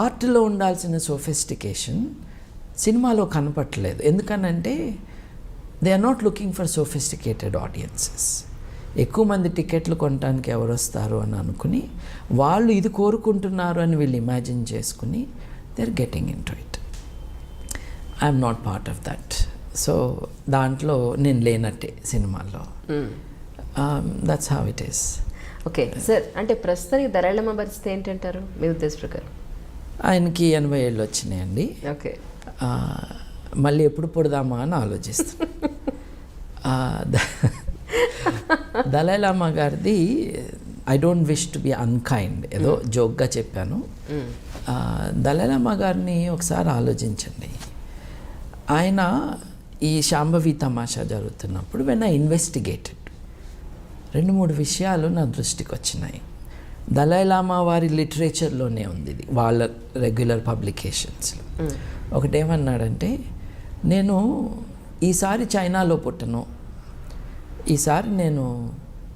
ఆర్ట్లో ఉండాల్సిన సోఫిస్టికేషన్ సినిమాలో కనపట్లేదు. ఎందుకనంటే they are not looking for sophisticated audiences. ఎక్కువ మంది టికెట్లు కొనడానికి ఎవరు వస్తారు అని అనుకుని వాళ్ళు ఇది కోరుకుంటున్నారు అని వీళ్ళు ఇమాజిన్ చేసుకుని they are getting into it. I'm not part of that. So దాంట్లో నేను లేనట్టే సినిమాల్లో. That's how it is. Okay sir, అంటే ప్రస్తుతానికి దళాలమ్మ పరిస్థితి ఏంటంటారు మీ ఉద్దేశ ప్రకారం? ఆయనకి 80 ఏళ్ళు వచ్చినాయండి. ఓకే, మళ్ళీ ఎప్పుడు పుడదామా అని ఆలోచిస్తాను. దళైలామా గారిది I don't wish to be unkind, ఏదో జోక్గా చెప్పాను. దళైలామా గారిని ఒకసారి ఆలోచించండి. ఆయన ఈ శాంభవి తమాషా జరుగుతున్నప్పుడు వెన్ ఐ ఇన్వెస్టిగేటెడ్ 2-3 విషయాలు నా దృష్టికి వచ్చినాయి. దళైలామా వారి లిటరేచర్లోనే ఉంది ఇది, వాళ్ళ రెగ్యులర్ పబ్లికేషన్స్లో. ఒకటేమన్నాడంటే, నేను ఈసారి చైనాలో పుట్టను, ఈసారి నేను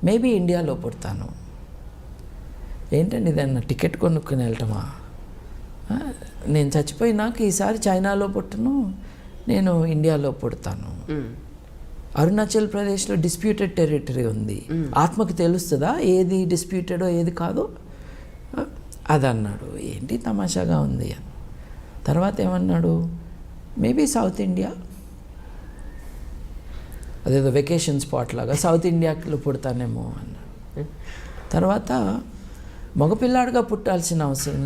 మేబీ ఇండియాలో పుడతాను. ఏంటండి ఇదన్నా టికెట్ కొనుక్కుని వెళ్ళటమా? నేను చచ్చిపోయినాక ఈసారి చైనాలో పుట్టను, నేను ఇండియాలో పుడతాను. అరుణాచల్ ప్రదేశ్లో డిస్ప్యూటెడ్ టెరిటరీ ఉంది, ఆత్మకి తెలుస్తుందా ఏది డిస్ప్యూటెడో ఏది కాదో? అది అన్నాడు. ఏంటి తమాషాగా ఉంది. తర్వాత ఏమన్నాడు, మేబీ సౌత్ ఇండియా, అదేదో వెకేషన్ స్పాట్ లాగా సౌత్ ఇండియాలో పుడతానేమో అన్నాడు. తర్వాత మగపిల్లాడిగా పుట్టాల్సిన అవసరం